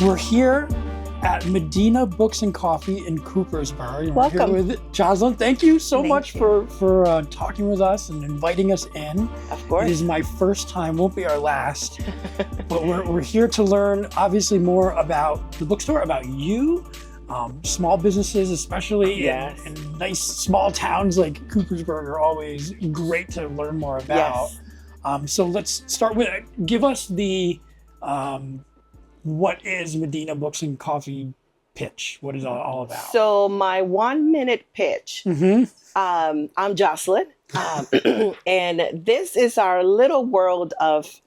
We're here at Medina Books and Coffee in Coopersburg. Welcome. We're here with Joselin. Thank you so much you. for talking with us and inviting us in. Of course. It is my first time, won't be our last. But we're here to learn, obviously, more about the bookstore, about you, small businesses, especially Yes. in nice small towns like Coopersburg are always great to learn more about. Yes. So let's start with, give us the, what is Medina Books and Coffee pitch? What is it all about? So my 1-minute pitch. I'm Joselin, and this is our little world of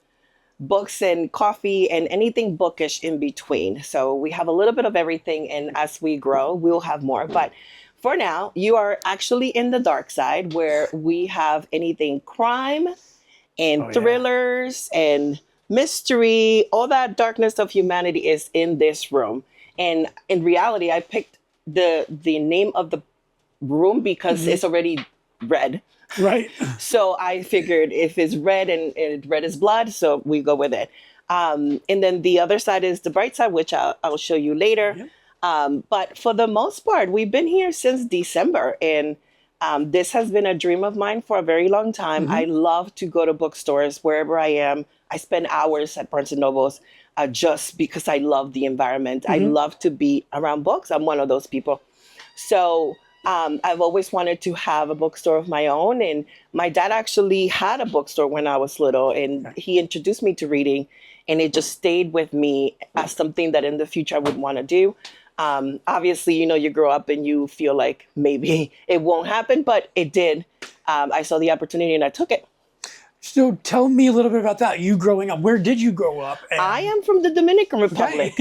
books and coffee and anything bookish in between. So we have a little bit of everything, and as we grow, we'll have more. But for now, you are actually in the dark side where we have anything crime and thrillers and mystery. All that darkness of humanity is in this room. And in reality, I picked the name of the room because it's already red. Right. So I figured if it's red and red is blood, so we go with it. And then the other side is the bright side, which I'll show you later. Yep. But for the most part, we've been here since December, and this has been a dream of mine for a very long time. I love to go to bookstores wherever I am. I spend hours at Barnes & Noble's just because I love the environment. I love to be around books. I'm one of those people. So I've always wanted to have a bookstore of my own. And my dad actually had a bookstore when I was little, and he introduced me to reading. And it just stayed with me as something that in the future I would want to do. Obviously, you grow up and you feel like maybe it won't happen, but it did. I saw the opportunity and I took it. So tell me a little bit about that. You growing up, where did you grow up? I am from the Dominican Republic,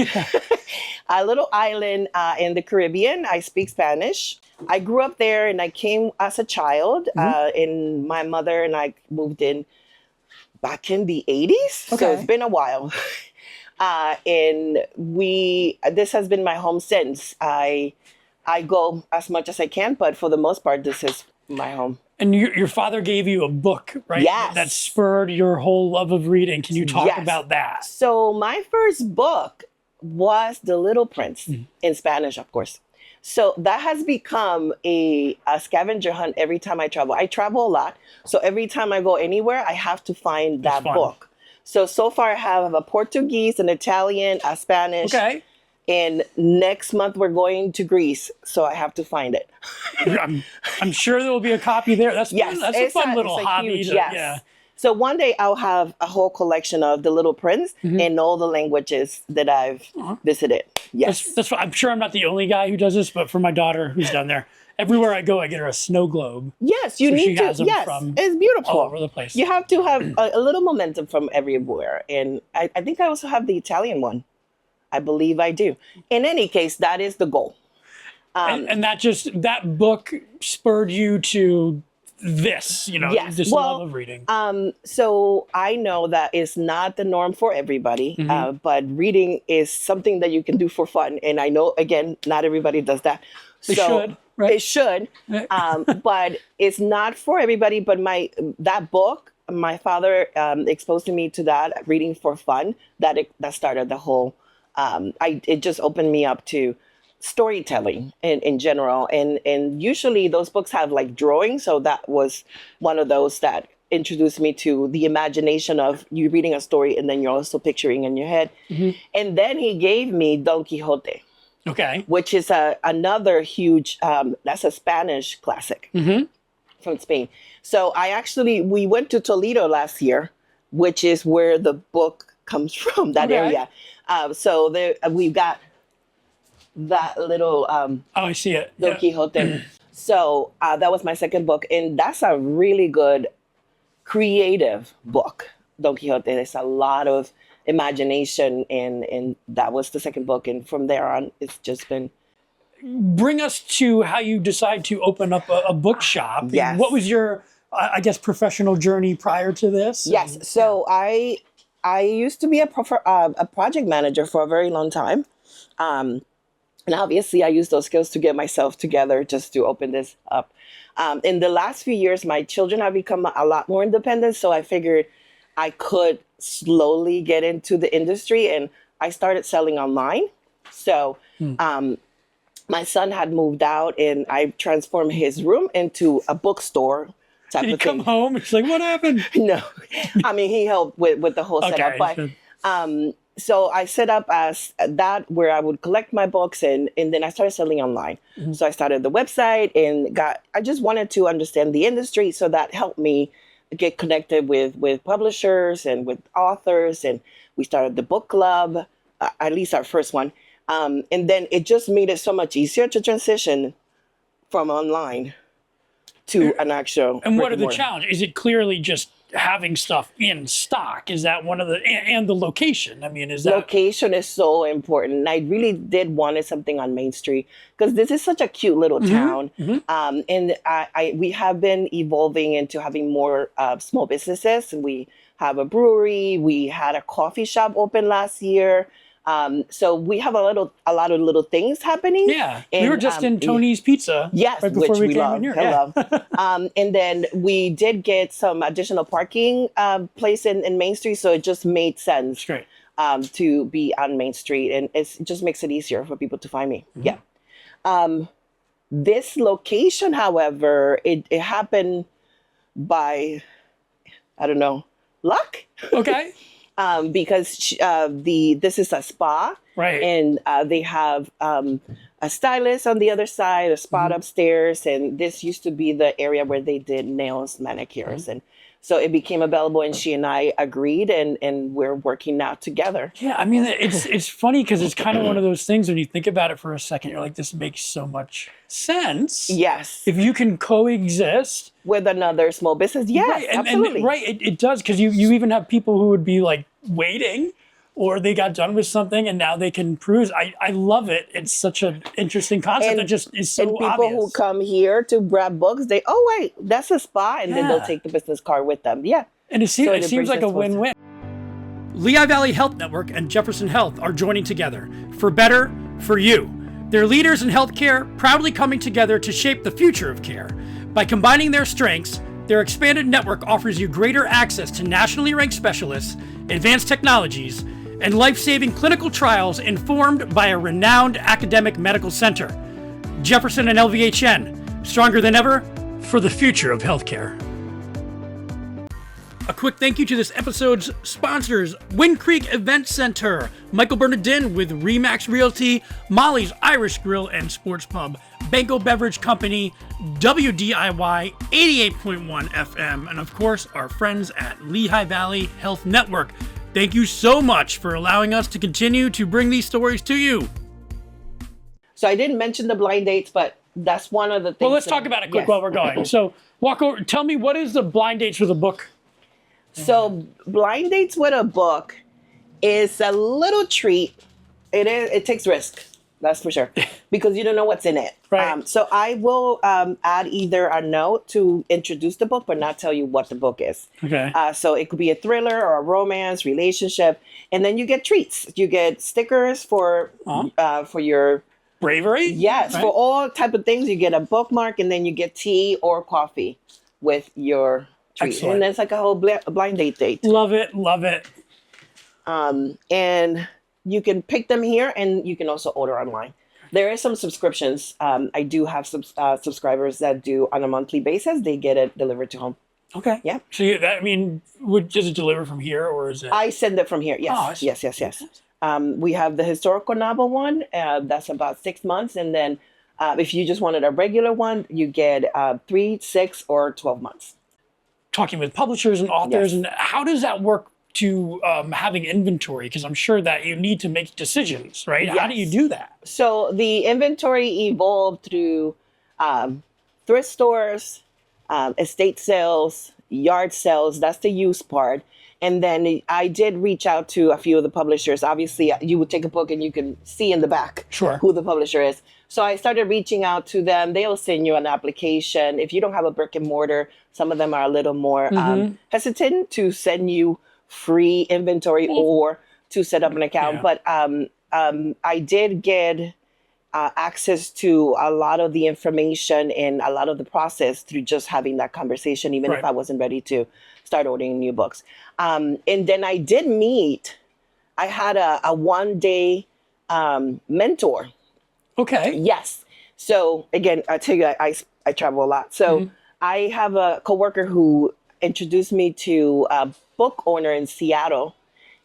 a little island in the Caribbean. I speak Spanish. I grew up there and I came as a child, and my mother and I moved in back in the 80s. So it's been a while. And this has been my home since. I go as much as I can, but for the most part, this is my home. And your father gave you a book, right? Yes. That spurred your whole love of reading. Can you talk about that? So my first book was The Little Prince, in Spanish, of course. So that has become a scavenger hunt every time I travel. I travel a lot. So every time I go anywhere, I have to find that book. So far I have a Portuguese, an Italian, a Spanish. Okay. And next month we're going to Greece, so I have to find it. I'm sure there will be a copy there. That's a fun little hobby. Huge, yes. So one day I'll have a whole collection of The Little Prince in all the languages that I've visited. Yes. That's I'm sure I'm not the only guy who does this, but for my daughter who's down there, everywhere I go, I get her a snow globe. Yes, you need to. Yes, it's beautiful. All over the place. You have to have a little momentum from everywhere. And I think I also have the Italian one. I believe I do. In any case, that is the goal. And that book spurred you to this, this love of reading. So I know that it's not the norm for everybody, but reading is something that you can do for fun. And I know, again, not everybody does that. They should, right? It should, but it's not for everybody. But that book, my father exposed me to that, reading for fun, that started the whole, it just opened me up to storytelling in general. And usually those books have like drawings. So that was one of those that introduced me to the imagination of you reading a story and then you're also picturing in your head. And then he gave me Don Quixote. Okay. Which is another huge, that's a Spanish classic from Spain. So we went to Toledo last year, which is where the book comes from, that area. So we've got that little I see it. Don Quixote. So that was my second book, and that's a really good creative book. Don Quixote. There's a lot of imagination, and that was the second book, and from there on it's just been. Bring us to how you decide to open up a bookshop. Yes. What was your professional journey prior to this? Yes. So I used to be a project manager for a very long time. And obviously I used those skills to get myself together just to open this up. In the last few years, my children have become a lot more independent. So I figured I could slowly get into the industry. And I started selling online. So my son had moved out, and I transformed his room into a bookstore type Did he of come thing. home? It's like, what happened? No, I mean, he helped with the whole setup, but good. so I set up as that where I would collect my books, and then I started selling online. So I started the website and I just wanted to understand the industry, so that helped me get connected with publishers and with authors, and we started the book club, at least our first one. And then it just made it so much easier to transition from online to an actual. And what are the brick-and-mortar. challenges? Is it clearly just having stuff in stock? Is that one of the, and the location? I mean, is that? Location is so important. And I really did wanted something on Main Street because this is such a cute little town. And we have been evolving into having more small businesses. And we have a brewery. We had a coffee shop open last year. So we have a lot of little things happening. Yeah, and, we were just in Tony's Pizza. Yes, right before which we came love. in here. I love. And then we did get some additional parking place in Main Street, so it just made sense Straight. to be on Main Street, and it just makes it easier for people to find me. Yeah. This location, however, it happened by, I don't know, luck. Okay. Because this is a spa, Right. and they have a stylist on the other side, a spot upstairs, and this used to be the area where they did nails, manicures, and so it became available, and she and I agreed, and we're working now together. Yeah, I mean, it's funny because it's kind of one of those things when you think about it for a second, you're like, this makes so much sense. Yes, If you can coexist. with another small business, yes, Right, absolutely. It does, because you even have people who would be like waiting, or they got done with something and now they can cruise. I love it. It's such an interesting concept that just is so and people obvious. who come here to grab books, oh wait, that's a spa, and then they'll Yeah. take the business card with them. Yeah. And it seems, So it it seems brings like a us closer. win-win. Lehigh Valley Health Network and Jefferson Health are joining together for better for you. They're leaders in healthcare, proudly coming together to shape the future of care. By combining their strengths, their expanded network offers you greater access to nationally ranked specialists, advanced technologies, and life-saving clinical trials informed by a renowned academic medical center. Jefferson and LVHN, stronger than ever for the future of healthcare. A quick thank you to this episode's sponsors, Wind Creek Event Center, Michael Bernardin with Remax Realty, Molly's Irish Grill and Sports Pub, Banco Beverage Company, WDIY 88.1 FM, and of course, our friends at Lehigh Valley Health Network. Thank you so much for allowing us to continue to bring these stories to you. So I didn't mention the blind dates, but that's one of the things. Well, let's talk about it quick Yes. while we're going. So, walk over. Tell me, what is the blind dates with a book? So blind dates with a book is a little treat. It takes risk, that's for sure, because you don't know what's in it. Right. So I will add either a note to introduce the book, but not tell you what the book is. Okay. So it could be a thriller or a romance, relationship, and then you get treats. You get stickers for your Bravery? yes, Right. for all type of things. You get a bookmark, and then you get tea or coffee with your treat. Excellent. And it's like a whole blind date. Love it. Love it. And you can pick them here, and you can also order online. There is some subscriptions. I do have some subscribers that do on a monthly basis. They get it delivered to home. Okay. Yeah. So, does it deliver from here, or is it? I send it from here. Yes. Oh, I see. Yes. We have the historical novel one. That's about 6 months. And then if you just wanted a regular one, you get 3, 6, or 12 months. Talking with publishers and authors, Yes. and how does that work to having inventory? Because I'm sure that you need to make decisions, right? How do you Yes. do that? So the inventory evolved through thrift stores, estate sales, yard sales. That's the used part. And then I did reach out to a few of the publishers. Obviously, you would take a book and you can see in the back Sure. who the publisher is. So I started reaching out to them. They'll send you an application. If you don't have a brick and mortar, some of them are a little more hesitant to send you free inventory or to set up an account. Yeah. But I did get access to a lot of the information and a lot of the process through just having that conversation, even if Right. I wasn't ready to start ordering new books. And then I did meet I had a 1 day mentor. Okay. Yes. So again, I tell you, I travel a lot. So I have a coworker who introduced me to a book owner in Seattle.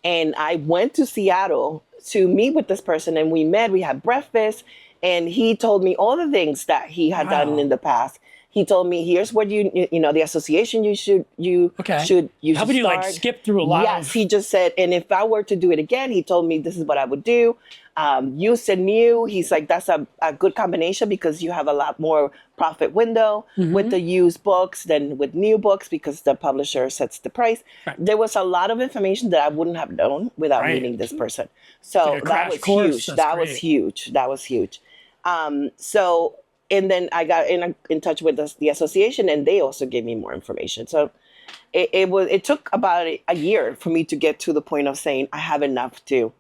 And I went to Seattle to meet with this person, and we met, we had breakfast, and he told me all the things that he had done in the past. He told me, here's what the association you should How would you like start. skip through a lot Yes, he just said, and if I were to do it again, he told me this is what I would do. Used and new, he's like, that's a good combination because you have a lot more profit window with the used books than with new books because the publisher sets the price. Right. There was a lot of information that I wouldn't have known without meeting this person. So like a that crash was course. huge. That's That great. was huge. That was huge. So, and then I got in touch with the association, and they also gave me more information. So it took about a year for me to get to the point of saying I have enough to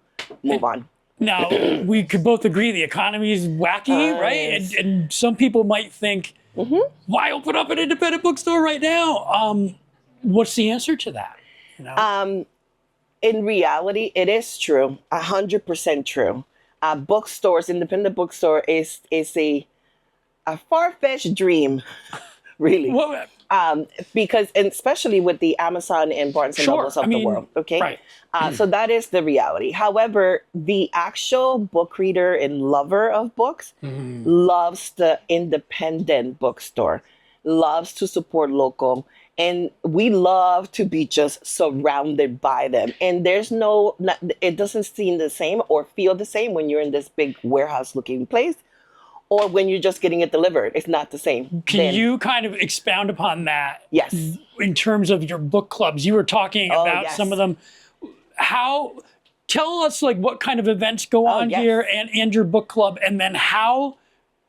move on. Now, we could both agree the economy is wacky, right? Yes. And some people might think, why open up an independent bookstore right now? What's the answer to that? You know? In reality, it is true, 100% true. Bookstores, independent bookstore is a far-fetched dream, really. Well, Because, and especially with the Amazon and Barnes and Nobles of the world, okay? Right. So that is the reality. However, the actual book reader and lover of books loves the independent bookstore, loves to support local, and we love to be just surrounded by them. And there's it doesn't seem the same or feel the same when you're in this big warehouse-looking place, or when you're just getting it delivered. It's not the same. Can you kind of expound upon that? Yes. In terms of your book clubs, you were talking about yes. some of them. Tell us like what kind of events go on yes. here and your book club, and then how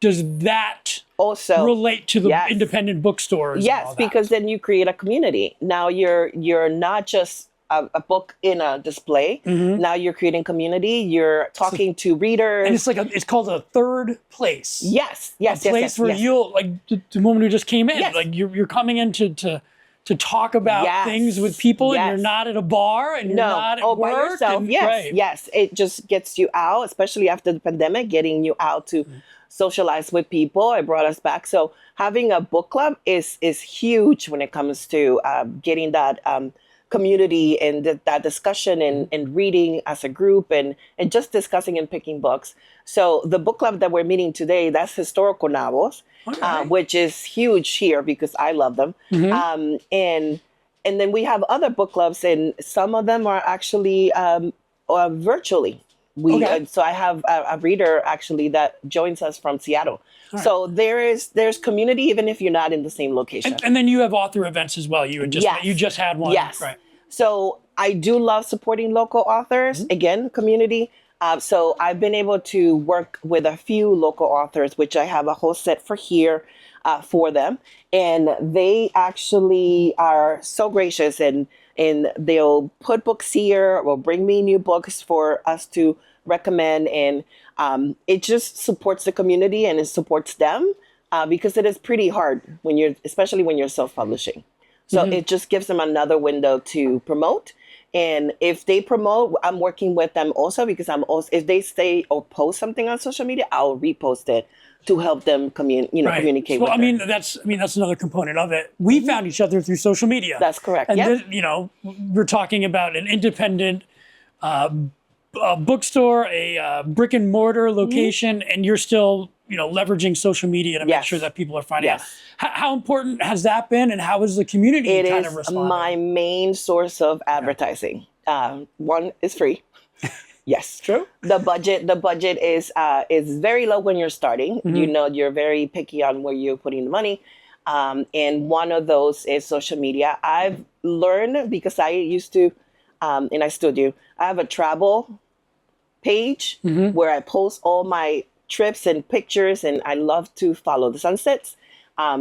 does that also relate to the yes. independent bookstores? And Yes, all that? because then you create a community. Now you're not just a book in a display. Now you're creating community. You're talking to readers, and it's like it's called a third place. Yes, a place where you'll like the woman who just came in. Yes. Like you're coming in to talk about Yes. things with people, and Yes. you're not at a bar, and you're not at by work. yourself. And, Yes, right. yes. It just gets you out, especially after the pandemic, getting you out to socialize with people. It brought us back. So having a book club is huge when it comes to getting that community and that discussion and reading as a group and just discussing and picking books. So the book club that we're meeting today, that's historical novels, which is huge here because I love them. And then we have other book clubs, and some of them are actually virtually. So I have a reader actually that joins us from Seattle. Right. So there's community even if you're not in the same location. And then you have author events as well. You just had one. Yes. Right. So I do love supporting local authors. Again, community. So I've been able to work with a few local authors, which I have a whole set for here for them. And they actually are so gracious and they'll put books here or bring me new books for us to recommend. And it just supports the community and it supports them because it is pretty hard especially when you're self-publishing. So it just gives them another window to promote. And if they promote, I'm working with them also because if they say or post something on social media, I'll repost it to help them communicate with them. That's another component of it. We found each other through social media. That's correct. And Yep. we're talking about an independent bookstore, a brick and mortar location, and you're still leveraging social media to make sure that people are finding out. How important has that been, and how is the community kind of responding? It is my main source of advertising. One is free. Yes, true. The budget is very low when you're starting. You're very picky on where you're putting the money, and one of those is social media. I've learned because I used to, and I still do. I have a travel page where I post all my trips and pictures, and I love to follow the sunsets.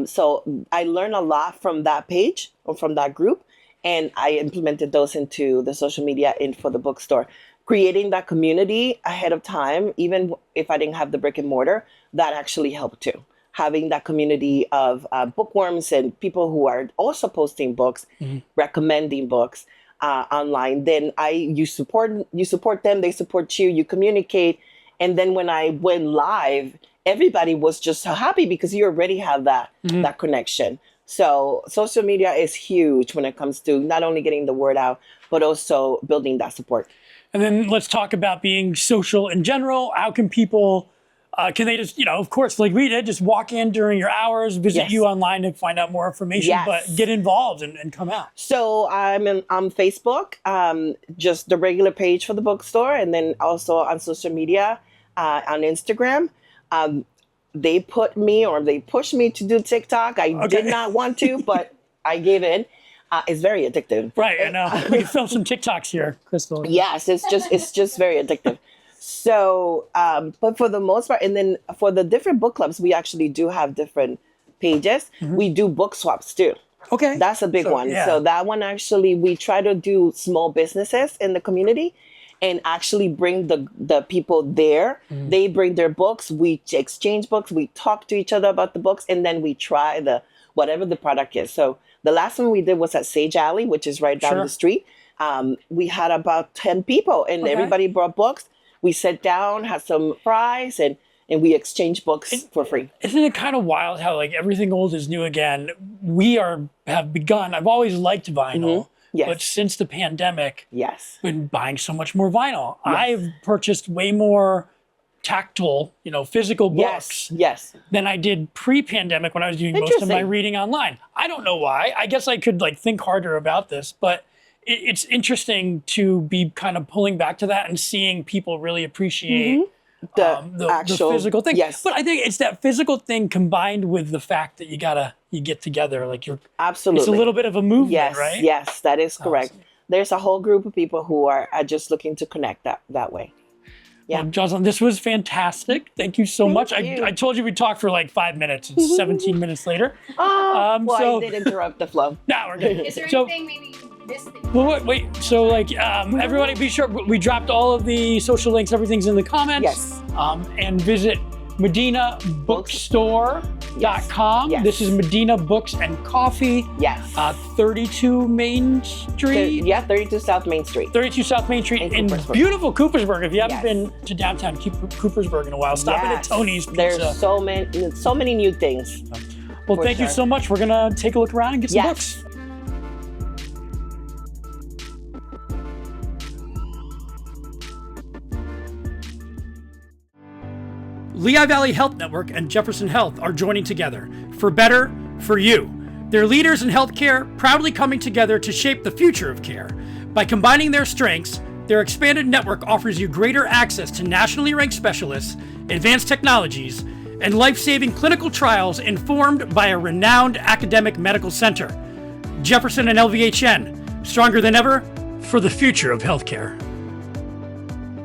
So I learned a lot from that page or from that group, and I implemented those into the social media and for the bookstore. Creating that community ahead of time, even if I didn't have the brick and mortar, that actually helped too. Having that community of bookworms and people who are also posting books, recommending books. online, then you support them, they support you, you communicate. And then when I went live, everybody was just so happy because you already have that connection. So social media is huge when it comes to not only getting the word out, but also building that support. And then let's talk about being social in general. How can people, can they just, of course, like we did, just walk in during your hours, visit you online and find out more information, but get involved and come out? So I'm on Facebook, just the regular page for the bookstore, and then also on social media, on Instagram. They pushed me to do TikTok. I did not want to, but I gave in. It's very addictive. Right, I know. We can film some TikToks here, Crystal. Yes, it's just very addictive. So, but for the most part, and then for the different book clubs, we actually do have different pages. We do book swaps too. Okay. That's a big one. Yeah. So that one actually, we try to do small businesses in the community and actually bring the people there. They bring their books, we exchange books, we talk to each other about the books, and then we try whatever the product is. So the last one we did was at Sage Alley, which is right down the street. We had about 10 people, and everybody brought books. We sat down, had some fries, and we exchanged books for free. Isn't it kind of wild how like everything old is new again? Have begun. I've always liked vinyl. Yes. But since the pandemic, been buying so much more vinyl. I've purchased way more tactile, physical books than I did pre-pandemic when I was doing most of my reading online. I don't know why. I guess I could think harder about this, but it's interesting to be kind of pulling back to that and seeing people really appreciate the actual physical thing. Yes. But I think it's that physical thing combined with the fact that you get together, absolutely. It's a little bit of a movement, right? Yes, that is correct. Awesome. There's a whole group of people who are just looking to connect that way. Yeah. Well, Joselin, this was fantastic. Thank you so much. I told you we'd talk for 5 minutes. It's 17 minutes later. I did interrupt the flow. No, we're good. Is there anything maybe you missed? Well, wait. So, everybody be sure, we dropped all of the social links. Everything's in the comments. Yes. And visit Medina Bookstore.com. Yes. This is Medina Books and Coffee. Yes. 32 Main Street. 32 South Main Street. 32 South Main Street in beautiful Coopersburg. If you haven't been to downtown Coopersburg in a while, stop in at Tony's Pizza. There's so many new things. Well, thank you so much. We're gonna take a look around and get some books. Lehigh Valley Health Network and Jefferson Health are joining together for better for you. They're leaders in healthcare, proudly coming together to shape the future of care. By combining their strengths, their expanded network offers you greater access to nationally ranked specialists, advanced technologies, and life-saving clinical trials informed by a renowned academic medical center. Jefferson and LVHN, stronger than ever for the future of healthcare.